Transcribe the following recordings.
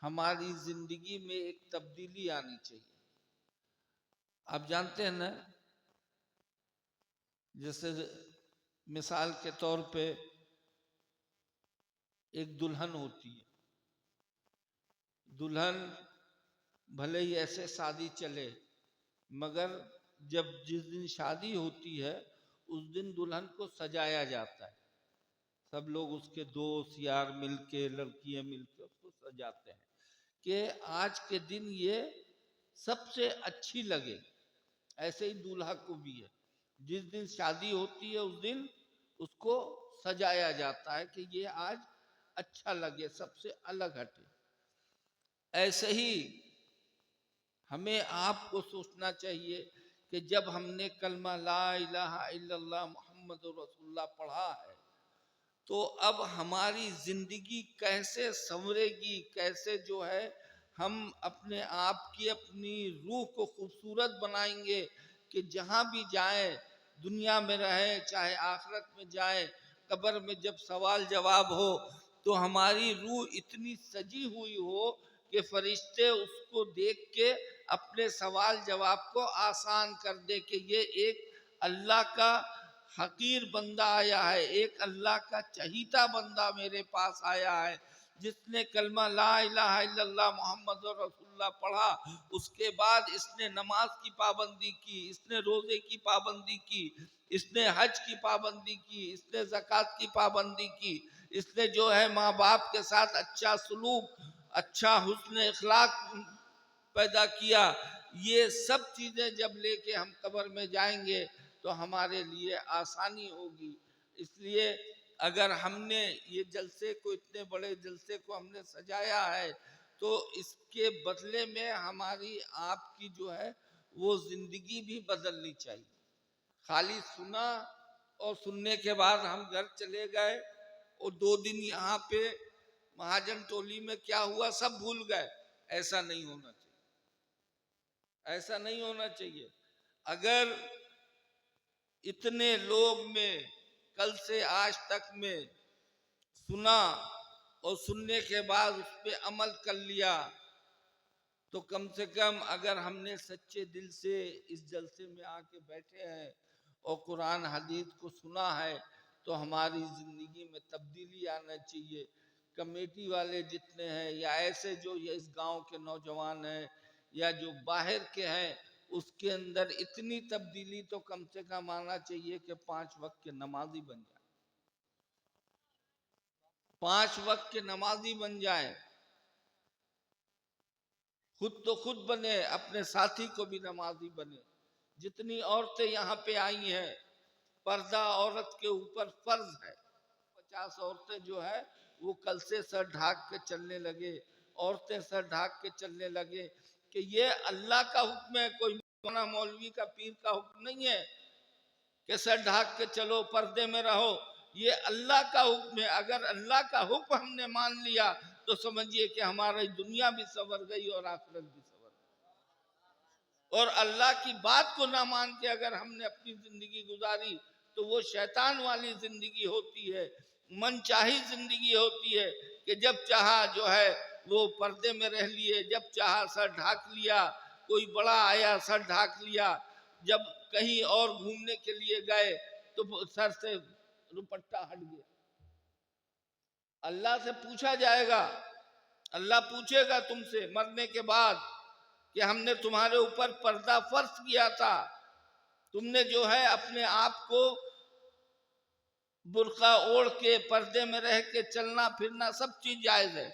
ہماری زندگی میں ایک تبدیلی آنی چاہیے. آپ جانتے ہیں نا، جیسے مثال کے طور پہ ایک دلہن ہوتی ہے. دلہن بھلے ہی ایسے شادی چلے، مگر جس دن شادی ہوتی ہے اس دن دلہن کو سجایا جاتا ہے. سب لوگ اس کے دوست یار مل کے، لڑکیاں مل کے اس کو سجاتے ہیں کہ آج کے دن یہ سب سے اچھی لگے. ایسے ہی دولہا کو بھی ہے، جس دن شادی ہوتی ہے اس دن اس کو سجایا جاتا ہے کہ یہ آج اچھا لگے، سب سے الگ ہٹے. ایسے ہی ہمیں آپ کو سوچنا چاہیے کہ جب ہم نے کلمہ لا الہ الا اللہ محمد رسول اللہ پڑھا ہے تو اب ہماری زندگی کیسے سنورے گی، کیسے جو ہے ہم اپنے آپ کی، اپنی روح کو خوبصورت بنائیں گے کہ جہاں بھی جائیں، دنیا میں رہیں چاہے آخرت میں جائیں، قبر میں جب سوال جواب ہو تو ہماری روح اتنی سجی ہوئی ہو کہ فرشتے اس کو دیکھ کے اپنے سوال جواب کو آسان کر دے کہ یہ ایک اللہ کا حقیر بندہ آیا ہے، ایک اللہ کا چہیتا بندہ میرے پاس آیا ہے، جس نے کلمہ لا الہ الا اللہ محمد رسول اللہ پڑھا. اس کے بعد اس نے نماز کی پابندی کی، اس نے روزے کی پابندی کی، اس نے حج کی پابندی کی، اس نے زکوٰۃ کی پابندی کی، اس نے جو ہے ماں باپ کے ساتھ اچھا سلوک، اچھا حسن اخلاق پیدا کیا. یہ سب چیزیں جب لے کے ہم قبر میں جائیں گے تو ہمارے لیے آسانی ہوگی. اس لیے اگر ہم نے یہ جلسے کو، اتنے بڑے جلسے کو ہم نے سجایا ہے تو اس کے بدلے میں ہماری آپ کی جو ہے وہ زندگی بھی بدلنی چاہیے. خالی سنا اور سننے کے بعد ہم گھر چلے گئے اور 2 دن یہاں پہ مہاجن ٹولی میں کیا ہوا سب بھول گئے، ایسا نہیں ہونا چاہیے. ایسا نہیں ہونا چاہیے. اگر اتنے لوگ میں کل سے آج تک میں سنا اور سننے کے بعد اس پہ عمل کر لیا تو کم سے کم اگر ہم نے سچے دل سے اس جلسے میں آ کے بیٹھے ہیں اور قرآن حدیث کو سنا ہے تو ہماری زندگی میں تبدیلی آنا چاہیے. کمیٹی والے جتنے ہیں یا ایسے جو اس گاؤں کے نوجوان ہیں یا جو باہر کے ہیں، اس کے اندر اتنی تبدیلی تو کم سے کم آنا چاہیے کہ 5 وقت کے نمازی بن جائیں. 5 وقت کے نمازی بن جائیں. خود تو خود بنے، اپنے ساتھی کو بھی نمازی بنے. جتنی عورتیں یہاں پہ آئی ہیں، پردہ عورت کے اوپر فرض ہے. 50 عورتیں جو ہے وہ کل سے سر ڈھانک کے چلنے لگے، عورتیں سر ڈھانک کے چلنے لگے کہ یہ اللہ کا حکم ہے، کوئی مولانا مولوی کا پیر کا حکم نہیں ہے کہ سر ڈھانک کے چلو، پردے میں رہو. یہ اللہ کا حکم ہے. اگر اللہ کا حکم ہم نے مان لیا تو سمجھیے کہ ہماری دنیا بھی سنور گئی اور آخرت بھی سنور گئی. اور اللہ کی بات کو نہ مان کے اگر ہم نے اپنی زندگی گزاری تو وہ شیطان والی زندگی ہوتی ہے، من چاہی زندگی ہوتی ہے کہ جب چاہا جو ہے وہ پردے میں رہ لیے، جب چاہا سر ڈھانک لیا، کوئی بڑا آیا سر ڈھانک لیا، جب کہیں اور گھومنے کے لیے گئے تو سر سے دوپٹہ ہٹ گیا. اللہ سے پوچھا جائے گا، اللہ پوچھے گا تم سے مرنے کے بعد کہ ہم نے تمہارے اوپر پردہ فرض کیا تھا، تم نے جو ہے اپنے آپ کو برقع اوڑھ کے پردے میں رہ کے چلنا پھرنا سب چیز جائز ہے،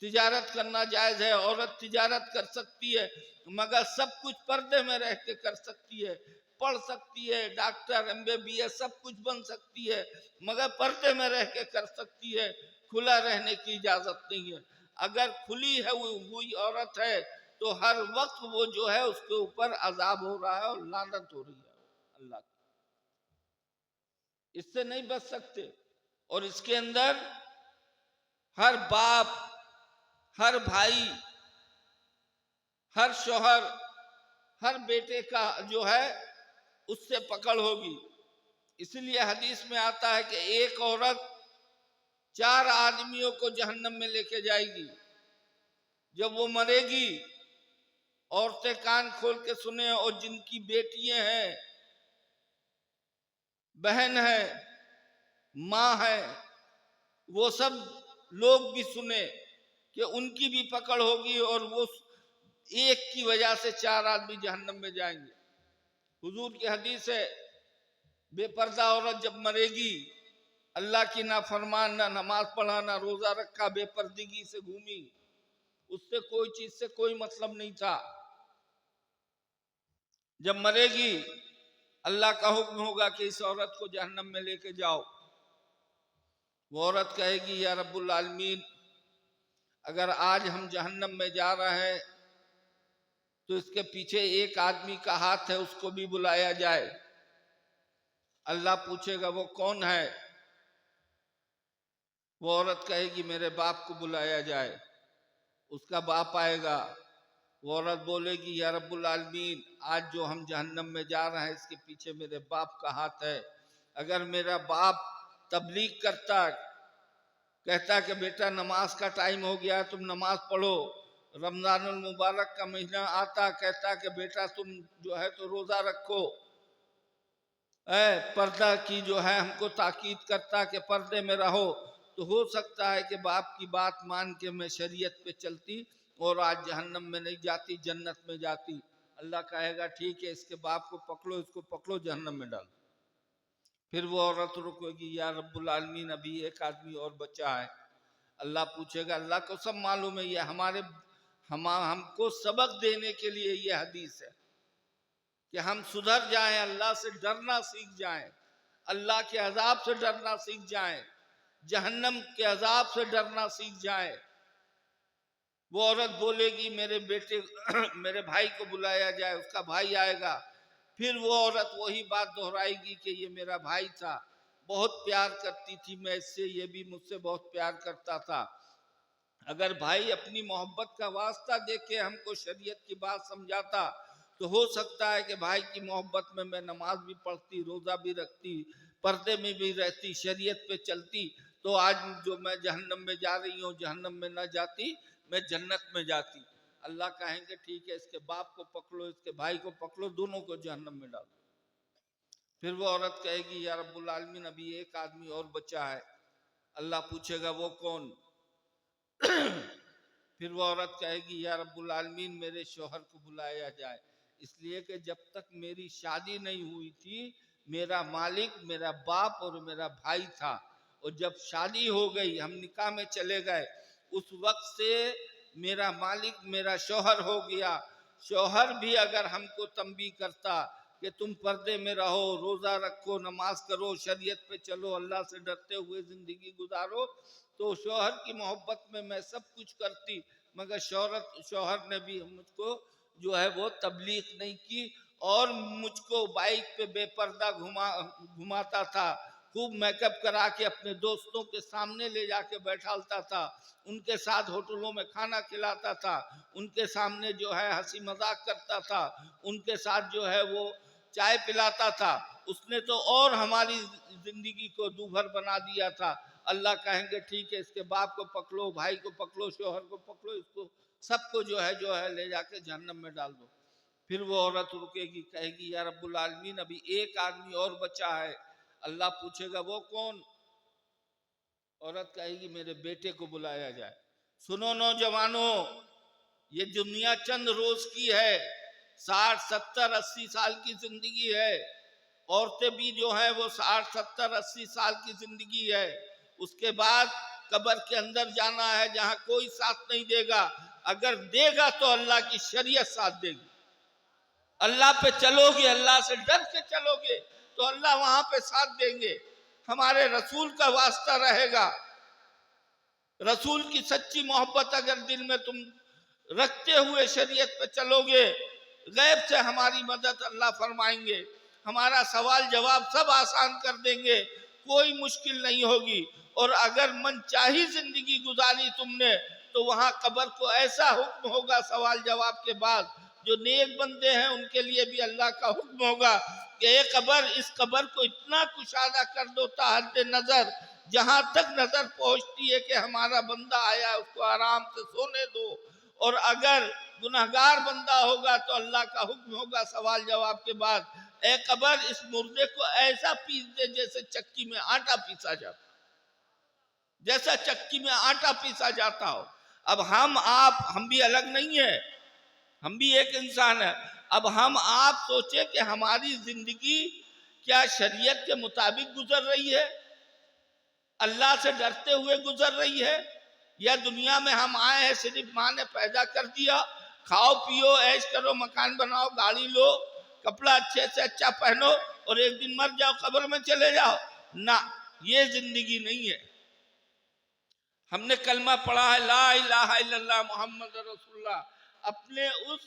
تجارت کرنا جائز ہے، عورت تجارت کر سکتی ہے مگر سب کچھ پردے میں رہ کے کر سکتی ہے. پڑھ سکتی ہے، ڈاکٹر MBBS سب کچھ بن سکتی ہے مگر پردے میں رہ کے کر سکتی ہے. کھلا رہنے کی اجازت نہیں ہے. اگر کھلی ہے ہوئی عورت ہے تو ہر وقت وہ جو ہے اس کے اوپر عذاب ہو رہا ہے اور لعنت ہو رہی ہے اللہ کی. اس سے نہیں بچ سکتے. اور اس کے اندر ہر باپ، ہر بھائی، ہر شوہر، ہر بیٹے کا جو ہے اس سے پکڑ ہوگی. اس لیے حدیث میں آتا ہے کہ ایک عورت 4 آدمیوں کو جہنم میں لے کے جائے گی. جب وہ مرے گی عورتیں کان کھول کے سنیں، اور جن کی بیٹیاں ہیں، بہن ہے، ماں ہے، وہ سب لوگ بھی سنیں کہ ان کی بھی پکڑ ہوگی، اور وہ ایک کی وجہ سے 4 آدمی جہنم میں جائیں گے۔ حضور کی حدیث ہے، بے پردہ عورت جب مرے گی، اللہ کی نافرمان، نہ نماز پڑھا نہ روزہ رکھا، بے پردگی سے گھومی، اس سے کوئی چیز سے کوئی مطلب نہیں تھا، جب مرے گی اللہ کا حکم ہوگا کہ اس عورت کو جہنم میں لے کے جاؤ۔ وہ عورت کہے گی یا رب العالمین، اگر آج ہم جہنم میں جا رہے ہیں تو اس کے پیچھے ایک آدمی کا ہاتھ ہے، اس کو بھی بلایا جائے۔ اللہ پوچھے گا وہ کون ہے؟ وہ عورت کہے گی میرے باپ کو بلایا جائے۔ اس کا باپ آئے گا، وہ عورت بولے گی یا رب العالمین، آج جو ہم جہنم میں جا رہے ہیں اس کے پیچھے میرے باپ کا ہاتھ ہے۔ اگر میرا باپ تبلیغ کرتا، کہتا کہ بیٹا نماز کا ٹائم ہو گیا، تم نماز پڑھو، رمضان المبارک کا مہینہ آتا، کہتا کہ بیٹا تم جو ہے تو روزہ رکھو، پردہ کی جو ہے ہم کو تاکید کرتا کہ پردے میں رہو، تو ہو سکتا ہے کہ باپ کی بات مان کے میں شریعت پہ چلتی اور آج جہنم میں نہیں جاتی، جنت میں جاتی۔ اللہ کہے گا ٹھیک ہے، اس کے باپ کو پکڑو، اس کو پکڑو، جہنم میں ڈالو۔ پھر وہ عورت رکے گی یا رب العالمین، ابھی ایک آدمی اور بچا ہے۔ اللہ پوچھے گا، اللہ کو سب معلوم ہے، یہ ہم کو سبق دینے کے لیے یہ حدیث ہے کہ ہم سدھر جائیں، اللہ سے ڈرنا سیکھ جائیں، اللہ کے عذاب سے ڈرنا سیکھ جائیں، جہنم کے عذاب سے ڈرنا سیکھ جائیں۔ وہ عورت بولے گی میرے بیٹے میرے بھائی کو بلایا جائے، اس کا بھائی آئے گا۔ پھر وہ عورت وہی بات دہرائے گی کہ یہ میرا بھائی تھا، بہت پیار کرتی تھی میں اس سے، یہ بھی مجھ سے بہت پیار کرتا تھا۔ اگر بھائی اپنی محبت کا واسطہ دے کے ہم کو شریعت کی بات سمجھاتا تو ہو سکتا ہے کہ بھائی کی محبت میں میں نماز بھی پڑھتی، روزہ بھی رکھتی، پردے میں بھی رہتی، شریعت پہ چلتی، تو آج جو میں جہنم میں جا رہی ہوں جہنم میں نہ جاتی، میں جنت میں جاتی۔ اللہ کہیں گے ٹھیک ہے، اس کے باپ کو پکڑو، اس کے بھائی کو پکڑو، دونوں کو جہنم میں ڈالو۔ پھر وہ عورت کہے گی یا رب العالمین، ابھی ایک آدمی اور بچا ہے۔ اللہ پوچھے گا وہ کون؟ پھر وہ عورت کہے گی یا رب العالمین، میرے شوہر کو بلایا جائے، اس لیے کہ جب تک میری شادی نہیں ہوئی تھی میرا مالک میرا باپ اور میرا بھائی تھا، اور جب شادی ہو گئی، ہم نکاح میں چلے گئے، اس وقت سے میرا مالک میرا شوہر ہو گیا۔ شوہر بھی اگر ہم کو تنبیہ کرتا کہ تم پردے میں رہو، روزہ رکھو، نماز کرو، شریعت پہ چلو، اللہ سے ڈرتے ہوئے زندگی گزارو، تو شوہر کی محبت میں میں سب کچھ کرتی، مگر شوہر نے بھی مجھ کو جو ہے وہ تبلیغ نہیں کی، اور مجھ کو بائک پہ بے پردہ گھماتا تھا، خوب میک اپ کرا کے اپنے دوستوں کے سامنے لے جا کے بیٹھالتا تھا، ان کے ساتھ ہوٹلوں میں کھانا کھلاتا تھا، ان کے سامنے جو ہے ہنسی مذاق کرتا تھا، ان کے ساتھ جو ہے وہ چائے پلاتا تھا۔ اس نے تو اور ہماری زندگی کو دوبھر بنا دیا تھا۔ اللہ کہیں گے ٹھیک ہے، اس کے باپ کو پکڑو، بھائی کو پکڑو، شوہر کو پکڑو، اس کو سب کو جو ہے لے جا کے جہنم میں ڈال دو۔ پھر وہ عورت رکے گی، کہے گی یا رب العالمین، ابھی ایک آدمی اور بچا ہے۔ اللہ پوچھے گا وہ کون؟ عورت کہے گی میرے بیٹے کو بلایا جائے۔ سنو نوجوانوں، یہ دنیا چند روز کی ہے، 60 70 80 سال کی زندگی ہے۔ عورتیں بھی جو ہیں وہ 60 70 80 سال کی زندگی ہے۔ اس کے بعد قبر کے اندر جانا ہے جہاں کوئی ساتھ نہیں دے گا، اگر دے گا تو اللہ کی شریعت ساتھ دے گی۔ اللہ پہ چلو گے، اللہ سے ڈر کے چلو گے تو اللہ وہاں پہ ساتھ دیں گے۔ ہمارے رسول کا واسطہ رہے گا، رسول کی سچی محبت اگر دل میں تم رکھتے ہوئے شریعت پہ چلو گے، غیب سے ہماری مدد اللہ فرمائیں گے، ہمارا سوال جواب سب آسان کر دیں گے، کوئی مشکل نہیں ہوگی۔ اور اگر من چاہی زندگی گزاری تم نے تو وہاں قبر کو ایسا حکم ہوگا سوال جواب کے بعد، جو نیک بندے ہیں ان کے لیے بھی اللہ کا حکم ہوگا کہ اس قبر کو اتنا کشادہ کر دو تا حد نظر، جہاں تک نظر پہنچتی ہے کہ ہمارا بندہ آیا، اس کو آرام سے سونے دو، اور اگر گنہگار بندہ ہوگا تو اللہ کا حکم ہوگا سوال جواب کے بعد، اے قبر اس مردے کو ایسا پیس دے جیسے چکی میں آٹا پیسا جاتا، جیسا چکی میں آٹا پیسا جاتا ہو۔ اب ہم بھی الگ نہیں ہیں، ہم بھی ایک انسان ہیں۔ اب ہم آپ سوچیں کہ ہماری زندگی کیا شریعت کے مطابق گزر رہی ہے، اللہ سے ڈرتے ہوئے گزر رہی ہے، یا دنیا میں ہم آئے ہیں صرف ماں نے پیدا کر دیا، کھاؤ پیو عیش کرو مکان بناؤ گاڑی لو کپڑا اچھے سے اچھا پہنو اور ایک دن مر جاؤ قبر میں چلے جاؤ؟ نہ، یہ زندگی نہیں ہے۔ ہم نے کلمہ پڑھا ہے لا الہ الا اللہ محمد رسول اللہ، اپنے اس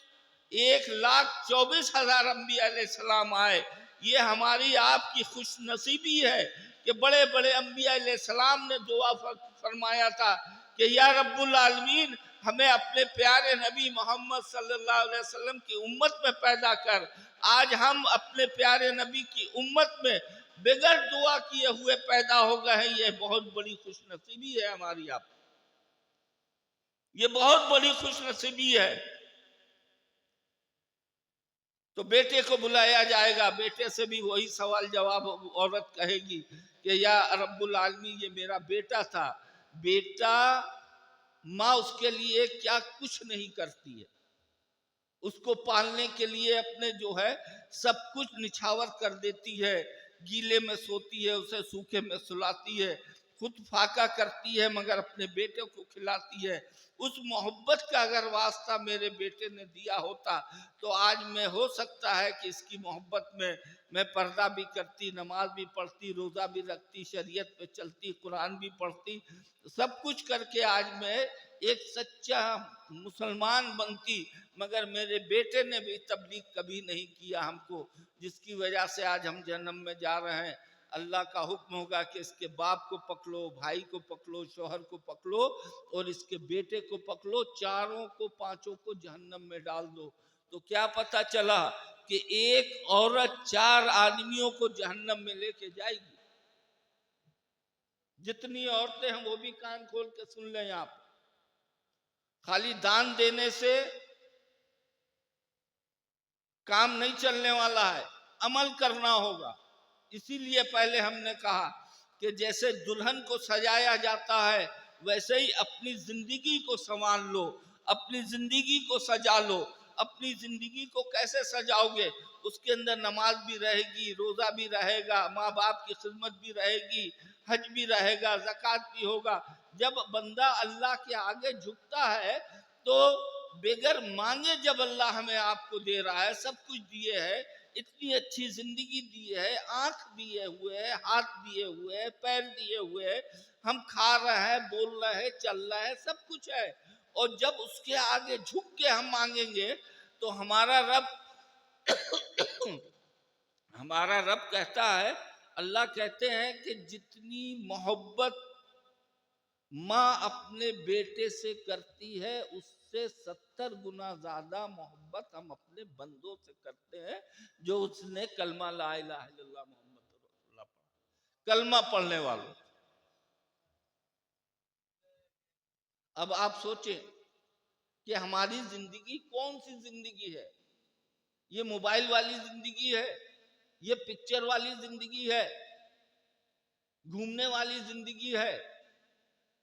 1,24,000 انبیاء علیہ السلام آئے، یہ ہماری آپ کی خوش نصیبی ہے کہ بڑے بڑے انبیاء علیہ السلام نے دعا فرمایا تھا کہ یا رب العالمین ہمیں اپنے پیارے نبی محمد صلی اللہ علیہ وسلم کی امت میں پیدا کر۔ آج ہم اپنے پیارے نبی کی امت میں بغیر دعا کیے ہوئے پیدا ہو گئے ہیں، یہ بہت بڑی خوش نصیبی ہے ہماری آپ، یہ بہت بڑی خوش نصیبی ہے۔ تو بیٹے کو بلایا جائے گا، بیٹے سے بھی وہی سوال جواب عورت کہے گی کہ یا رب العالمین یہ میرا بیٹا تھا۔ بیٹا، ماں اس کے لیے کیا کچھ نہیں کرتی ہے، اس کو پالنے کے لیے اپنے جو ہے سب کچھ نچھاور کر دیتی ہے، گیلے میں سوتی ہے، اسے سوکھے میں سلاتی ہے، خود فاقہ کرتی ہے مگر اپنے بیٹے کو کھلاتی ہے۔ اس محبت کا اگر واسطہ میرے بیٹے نے دیا ہوتا تو آج میں ہو سکتا ہے کہ اس کی محبت میں پردہ بھی کرتی، نماز بھی پڑھتی، روزہ بھی رکھتی، شریعت پہ چلتی، قرآن بھی پڑھتی، سب کچھ کر کے آج میں ایک سچا مسلمان بنتی، مگر میرے بیٹے نے بھی تبلیغ کبھی نہیں کیا ہم کو، جس کی وجہ سے آج ہم جہنم میں جا رہے ہیں۔ اللہ کا حکم ہوگا کہ اس کے باپ کو پکڑو، بھائی کو پکڑو، شوہر کو پکڑو اور اس کے بیٹے کو پکڑو، چاروں کو پانچوں کو جہنم میں ڈال دو۔ تو کیا پتہ چلا کہ ایک عورت 4 آدمیوں کو جہنم میں لے کے جائے گی۔ جتنی عورتیں ہیں وہ بھی کان کھول کے سن لیں آپ، خالی دان دینے سے کام نہیں چلنے والا ہے، عمل کرنا ہوگا۔ اسی لیے پہلے ہم نے کہا کہ جیسے دلہن کو سجایا جاتا ہے ویسے ہی اپنی زندگی کو سنوار لو، اپنی زندگی کو سجا لو۔ اپنی زندگی کو کیسے سجاؤ گے؟ اس کے اندر نماز بھی رہے گی، روزہ بھی رہے گا، ماں باپ کی خدمت بھی رہے گی، حج بھی رہے گا، زکوٰۃ بھی ہوگا۔ جب بندہ اللہ کے آگے جھکتا ہے تو بغیر مانگے جب اللہ ہمیں آپ کو دے رہا ہے، سب کچھ دیے ہے، اتنی اچھی زندگی دی ہے، آنکھ دیے ہوئے ہے، ہاتھ دیے ہوئے ہے، پیر دیے ہوئے ہے، ہم کھا رہے ہیں، بول رہے ہیں، چل رہے ہیں، سب کچھ ہے، اور جب اس کے آگے جھک کے ہم مانگیں گے تو ہمارا رب کہتا ہے، اللہ کہتے ہیں کہ جتنی محبت ماں اپنے بیٹے سے کرتی ہے اس سے 70 گنا زیادہ محبت ہم اپنے بندوں سے کرتے ہیں جو اس نے کلمہ لا الہ الا اللہ محمد رسول اللہ پڑھا، کلمہ پڑھنے والوں۔ اب آپ سوچیں کہ ہماری زندگی کون سی زندگی ہے؟ یہ موبائل والی زندگی ہے، یہ پکچر والی زندگی ہے، گھومنے والی زندگی ہے،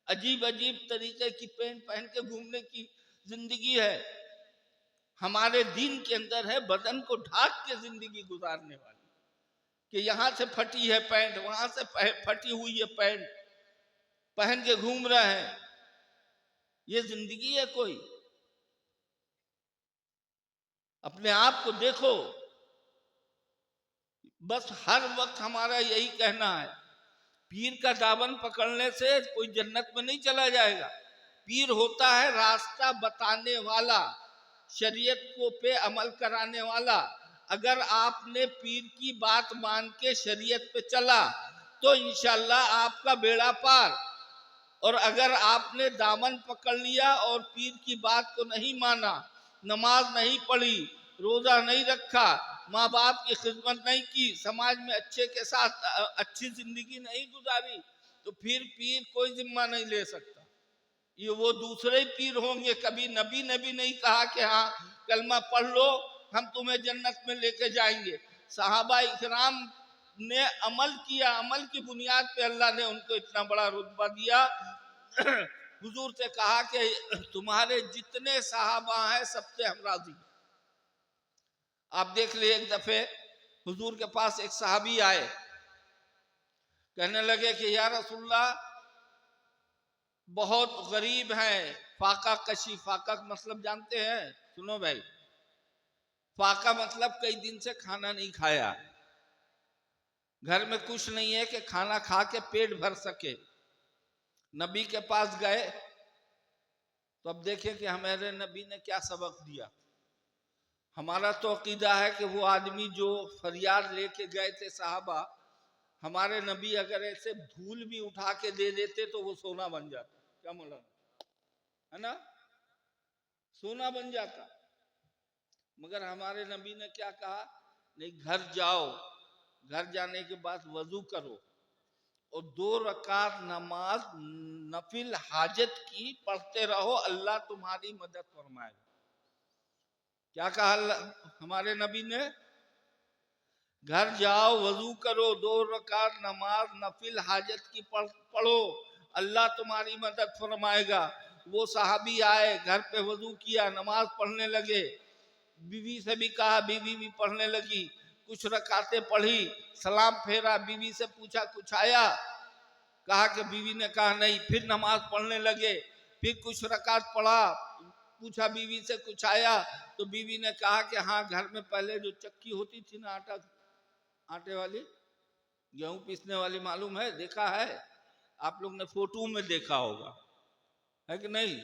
عجیب عجیب طریقے کی پینٹ پہن کے گھومنے کی زندگی ہے؟ ہمارے دین کے اندر ہے بدن کو ڈھانک کے زندگی گزارنے والی، کہ یہاں سے پھٹی ہے پینٹ، وہاں سے پھٹی ہوئی ہے پینٹ پہن کے گھوم رہے ہیں، یہ زندگی ہے کوئی؟ اپنے آپ کو دیکھو۔ بس ہر وقت ہمارا یہی کہنا ہے، پیر کا دامن پکڑنے سے کوئی جنت میں نہیں چلا جائے گا۔ پیر ہوتا ہے راستہ بتانے والا، شریعت کو پہ عمل کرانے والا۔ اگر آپ نے پیر کی بات مان کے شریعت پہ چلا تو انشاءاللہ آپ کا بیڑا پار، اور اگر آپ نے دامن پکڑ لیا اور پیر کی بات کو نہیں مانا، نماز نہیں پڑھی، روزہ نہیں رکھا، ماں باپ کی خدمت نہیں کی، سماج میں اچھے کے ساتھ اچھی زندگی نہیں گزاری، تو پھر پیر کوئی ذمہ نہیں لے سکتا۔ یہ وہ دوسرے پیر ہوں گے. کبھی نبی نے بھی نہیں کہا کہ ہاں کلمہ پڑھ لو ہم تمہیں جنت میں لے کے جائیں گے. صحابہ اکرام نے عمل کیا, عمل کی بنیاد پہ اللہ نے ان کو اتنا بڑا رتبہ دیا. حضور سے کہا کہ تمہارے جتنے صحابہ ہیں سب سے ہم راضی. آپ دیکھ لیں ایک دفعہ حضور کے پاس ایک صحابی آئے, کہنے لگے کہ یا رسول اللہ بہت غریب ہیں, فاقہ کشی. فاقہ کا مطلب جانتے ہیں؟ سنو بھائی, فاقہ مطلب کئی دن سے کھانا نہیں کھایا, گھر میں کچھ نہیں ہے کہ کھانا کھا کے پیٹ بھر سکے. نبی کے پاس گئے تو اب دیکھیں کہ ہمارے نبی نے کیا سبق دیا. ہمارا تو عقیدہ ہے کہ وہ آدمی جو فریاد لے کے گئے تھے صحابہ, ہمارے نبی اگر ایسے دھول بھی اٹھا کے دے دیتے تو وہ سونا بن جاتا. کیا مولانا, ہے نا, سونا بن جاتا. مگر ہمارے نبی نے کیا کہا, نہیں گھر جاؤ, گھر جانے کے بعد وضو کرو اور 2 رکعت نماز نفل حاجت کی پڑھتے رہو, اللہ تمہاری مدد فرمائے. کیا کہا ہمارے نبی نے؟ گھر جاؤ وضو کرو 2 رکعت نماز نفل حاجت کی پڑھو, اللہ تمہاری مدد فرمائے گا. وہ صحابی آئے, گھر پہ وضو کیا, نماز پڑھنے لگے. بیوی سے بھی کہا, بیوی بھی پڑھنے لگی. کچھ رکعتیں پڑھی, سلام پھیرا, بیوی سے پوچھا کچھ آیا, کہا کہ بیوی نے کہا نہیں. پھر نماز پڑھنے لگے, پھر کچھ رکعت پڑھا, پوچھا بیوی سے کچھ آیا, تو بیوی نے کہا کہ ہاں گھر میں پہلے جو چکی ہوتی تھی نا آٹے والی, گیہوں پیسنے والی, معلوم ہے, دیکھا ہے آپ لوگ نے, فوٹو میں دیکھا ہوگا, ہے کہ نہیں,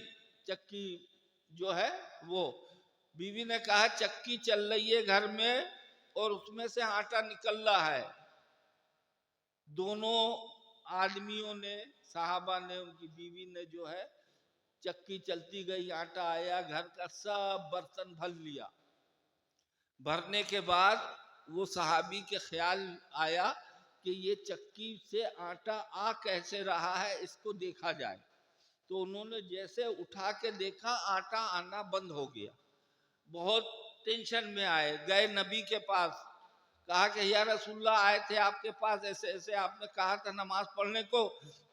چکی جو ہے وہ. بیوی نے کہا چکی چل رہی ہے گھر میں اور اس میں سے آٹا نکل رہا ہے. دونوں آدمیوں نے, صحابہ نے, ان کی بیوی نے جو ہے چکی چلتی گئی, آٹا آیا, گھر کا سب برتن بھر لیا. بھرنے کے بعد وہ صحابی کے خیال آیا کہ یہ چکی سے آٹا آ کیسے رہا ہے, اس کو دیکھا جائے. تو انہوں نے جیسے اٹھا کے دیکھا آٹا آنا بند ہو گیا. بہت ٹینشن میں آئے, گئے نبی کے پاس, کہا کہ یا رسول اللہ آئے تھے آپ کے پاس, ایسے ایسے آپ نے کہا تھا نماز پڑھنے کو,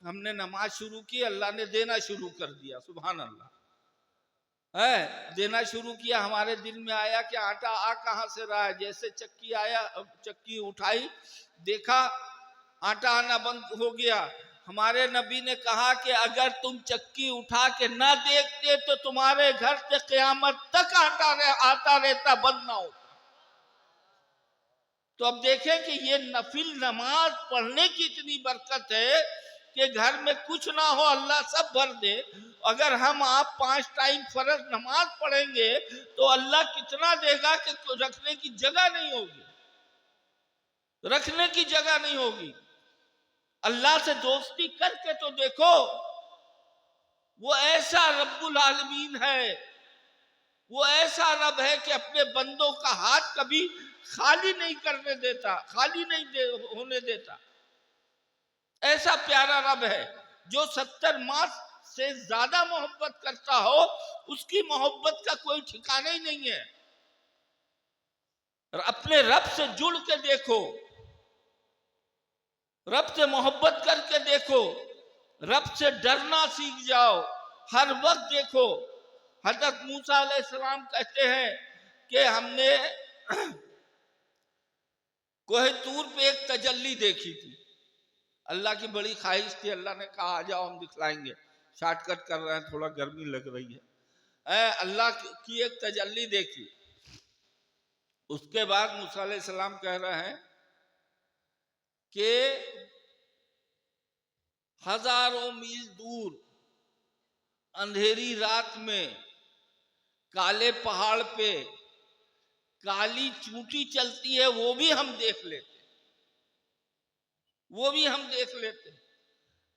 ہم نے نماز شروع کی, اللہ نے دینا شروع کر دیا. سبحان اللہ, ہے دینا شروع کیا. ہمارے دل میں آیا کہ آٹا آ کہاں سے رہا ہے. جیسے چکی آیا, چکی اٹھائی, دیکھا آٹا آنا بند ہو گیا. ہمارے نبی نے کہا کہ اگر تم چکی اٹھا کے نہ دیکھتے تو تمہارے گھر سے قیامت تک آتا رہتا, بند نہ ہوتا. تو اب دیکھیں کہ یہ نفل نماز پڑھنے کی اتنی برکت ہے کہ گھر میں کچھ نہ ہو اللہ سب بھر دے. اگر ہم آپ 5 ٹائم فرض نماز پڑھیں گے تو اللہ کتنا دے گا کہ رکھنے کی جگہ نہیں ہوگی, رکھنے کی جگہ نہیں ہوگی. اللہ سے دوستی کر کے تو دیکھو, وہ ایسا رب العالمین ہے, وہ ایسا رب ہے کہ اپنے بندوں کا ہاتھ کبھی خالی نہیں کرنے دیتا, خالی نہیں ہونے دیتا. ایسا پیارا رب ہے جو 70 ماہ سے زیادہ محبت کرتا ہو, اس کی محبت کا کوئی ٹھکانہ ہی نہیں ہے. اپنے رب سے جڑ کے دیکھو, رب سے محبت کر کے دیکھو, رب سے ڈرنا سیکھ جاؤ. ہر وقت دیکھو, حضرت موسیٰ علیہ السلام کہتے ہیں کہ ہم نے کوہ طور پہ ایک تجلی دیکھی تھی. اللہ کی بڑی خواہش تھی, اللہ نے کہا آ جاؤ ہم دکھلائیں گے. شارٹ کٹ کر رہے ہیں, تھوڑا گرمی لگ رہی ہے. اللہ کی ایک تجلی دیکھی. اس کے بعد موسیٰ علیہ السلام کہہ رہے ہیں کہ ہزاروں میل دور اندھیری رات میں کالے پہاڑ پہ کالی چونٹی چلتی ہے, وہ بھی ہم دیکھ لیتے, وہ بھی ہم دیکھ لیتے.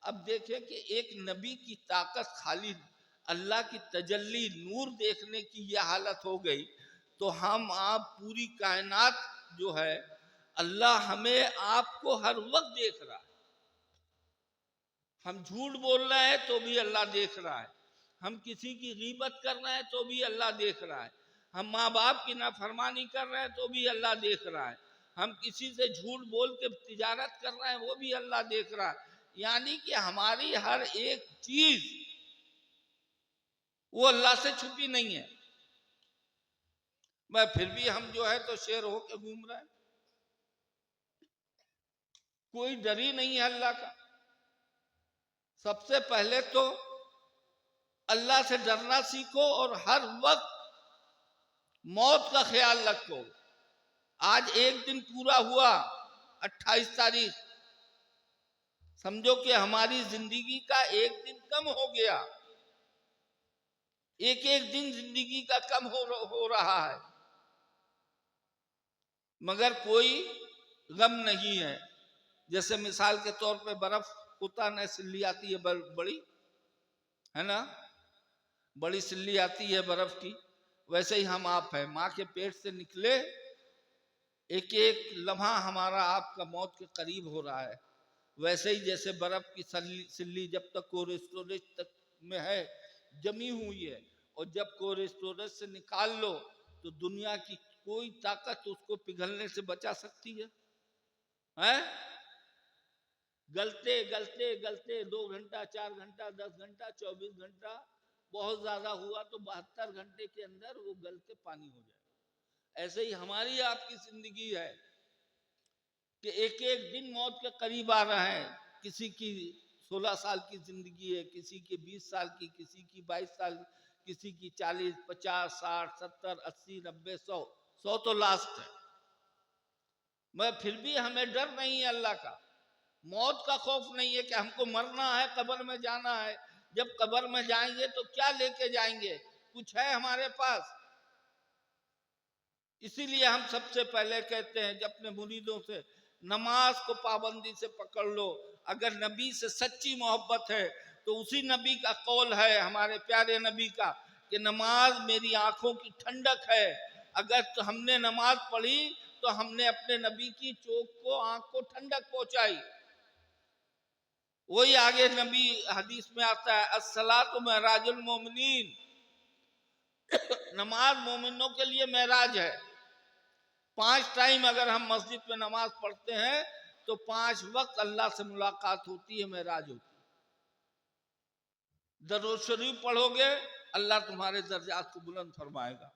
اب دیکھیں کہ ایک نبی کی طاقت, خالی اللہ کی تجلی نور دیکھنے کی یہ حالت ہو گئی, تو ہم آپ پوری کائنات جو ہے اللہ ہمیں آپ کو ہر وقت دیکھ رہا ہے. ہم جھوٹ بول رہے ہیں تو بھی اللہ دیکھ رہا ہے. ہم کسی کی غیبت کر رہے ہیں تو بھی اللہ دیکھ رہا ہے، ہم ماں باپ کی نافرمانی کر رہے ہیں تو بھی اللہ دیکھ رہا ہے، ہم کسی سے جھوٹ بول کے تجارت کر رہے ہیں وہ بھی اللہ دیکھ رہا ہے، یعنی کہ ہماری ہر ایک چیز وہ اللہ سے چھپی نہیں ہے، میں پھر بھی ہم جو ہے تو شیر ہو کے گھوم رہے ہیں، کوئی ڈر ہی نہیں ہے اللہ کا۔ سب سے پہلے تو اللہ سے ڈرنا سیکھو اور ہر وقت موت کا خیال رکھو۔ آج ایک دن پورا ہوا 28 تاریخ، سمجھو کہ ہماری زندگی کا ایک دن کم ہو گیا، ایک ایک دن زندگی کا کم ہو رہا ہے، مگر کوئی غم نہیں ہے۔ جیسے مثال کے طور پہ برف ہوتا ہے، سلی آتی ہے بڑی، ہے نا، بڑی سلی آتی ہے برف کی، ویسے ہی ہم آپ ہیں، ماں کے پیٹ سے نکلے ایک ایک لمحہ ہمارا آپ کا موت کے قریب ہو رہا ہے، ویسے ہی جیسے برف کی سلی جب تک کولڈ اسٹوریج تک میں ہے جمی ہوئی ہے، اور جب کولڈ اسٹوریج سے نکال لو تو دنیا کی کوئی طاقت اس کو پگھلنے سے بچا سکتی ہے؟ گلتے گلتے گلتے 2 گھنٹہ 4 گھنٹہ 10 گھنٹہ 24 گھنٹہ، بہت زیادہ ہوا تو 72 گھنٹے کے اندر وہ گل کے پانی ہو جائے۔ ایسے ہی ہماری آپ کی زندگی ہے کہ ایک ایک دن موت کے قریب آ رہا ہے، کسی کی 16 سال کی زندگی ہے، کسی کی 20 سال کی، کسی کی 22 سال، کسی کی 40 50 60 70 80 90 100 تو لاسٹ ہے، میں پھر بھی ہمیں ڈر نہیں ہے اللہ کا، موت کا خوف نہیں ہے کہ ہم کو مرنا ہے، قبر میں جانا ہے، جب قبر میں جائیں گے تو کیا لے کے جائیں گے؟ کچھ ہے ہمارے پاس؟ اسی لیے ہم سب سے پہلے کہتے ہیں کہ اپنے مریدوں سے نماز کو پابندی سے پکڑ لو، اگر نبی سے سچی محبت ہے تو اسی نبی کا قول ہے، ہمارے پیارے نبی کا، کہ نماز میری آنکھوں کی ٹھنڈک ہے، اگر تو ہم نے نماز پڑھی تو ہم نے اپنے نبی کی چوک کو آنکھ کو ٹھنڈک پہنچائی۔ وہی آگے نبی حدیث میں آتا ہے الصلاۃ معراج المومنین، نماز مومنوں کے لیے معراج ہے۔ 5 ٹائم اگر ہم مسجد میں نماز پڑھتے ہیں تو 5 وقت اللہ سے ملاقات ہوتی ہے، معراج ہوتی ہے۔ درود شریف پڑھو گے اللہ تمہارے درجات کو بلند فرمائے گا،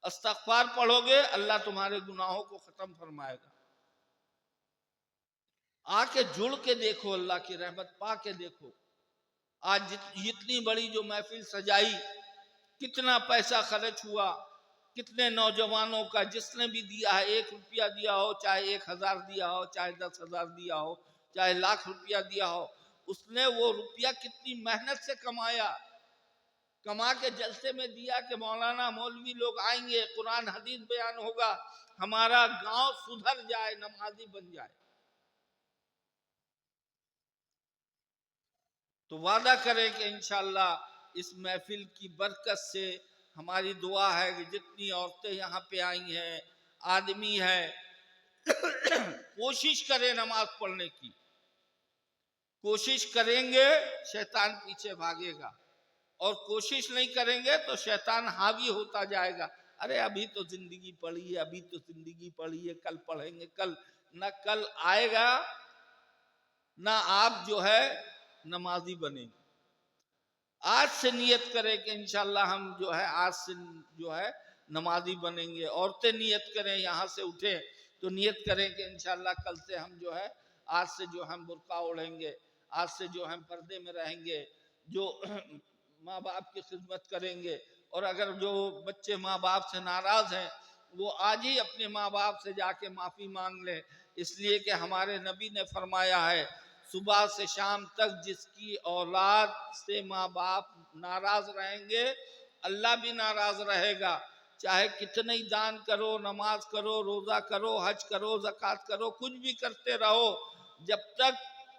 استغفار پڑھو گے اللہ تمہارے گناہوں کو ختم فرمائے گا۔ آ کے جڑ کے دیکھو، اللہ کی رحمت پا کے دیکھو۔ آج اتنی بڑی جو محفل سجائی، کتنا پیسہ خرچ ہوا، کتنے نوجوانوں کا، جس نے بھی دیا ہے، 1 روپیہ دیا ہو، چاہے 1000 دیا ہو، چاہے 10,000 دیا ہو، چاہے لاکھ روپیہ دیا ہو، اس نے وہ روپیہ کتنی محنت سے کمایا، کما کے جلسے میں دیا کہ مولانا مولوی لوگ آئیں گے، قرآن حدیث بیان ہوگا، ہمارا گاؤں سدھر جائے، نمازی بن جائے۔ تو وعدہ کریں کہ انشاءاللہ اس محفل کی برکت سے ہماری دعا ہے کہ جتنی عورتیں یہاں پہ آئی ہیں، آدمی ہیں، کوشش کریں نماز پڑھنے کی، کوشش کریں گے شیطان پیچھے بھاگے گا، اور کوشش نہیں کریں گے تو شیطان حاوی ہوتا جائے گا۔ ارے ابھی تو زندگی پڑی ہے، ابھی تو زندگی پڑی ہے، کل پڑھیں گے، کل نہ کل آئے گا نہ آپ جو ہے نمازی بنیں گے۔ آج سے نیت کریں کہ انشاءاللہ ہم جو ہے آج سے جو ہے نمازی بنیں گے۔ عورتیں نیت کریں، یہاں سے اٹھیں تو نیت کریں کہ انشاءاللہ کل سے ہم جو ہے آج سے جو ہم برقع اوڑھیں گے، آج سے جو ہم پردے میں رہیں گے، جو ماں باپ کی خدمت کریں گے، اور اگر جو بچے ماں باپ سے ناراض ہیں وہ آج ہی اپنے ماں باپ سے جا کے معافی مانگ لیں، اس لیے کہ ہمارے نبی نے فرمایا ہے صبح سے شام تک جس کی اولاد سے ماں باپ ناراض رہیں گے اللہ بھی ناراض رہے گا، چاہے کتنے ہی دان کرو، نماز کرو، روزہ کرو، حج کرو، زکوٰۃ کرو، کچھ بھی کرتے رہو، جب تک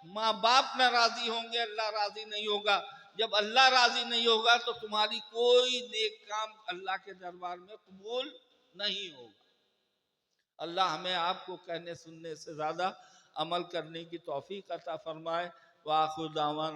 ماں باپ ناراضی ہوں گے اللہ راضی نہیں ہوگا۔ جب اللہ راضی نہیں ہوگا تو تمہاری کوئی نیک کام اللہ کے دربار میں قبول نہیں ہوگا۔ اللہ ہمیں آپ کو کہنے سننے سے زیادہ عمل کرنے کی توفیق عطا فرمائے۔ وآخر دعوانا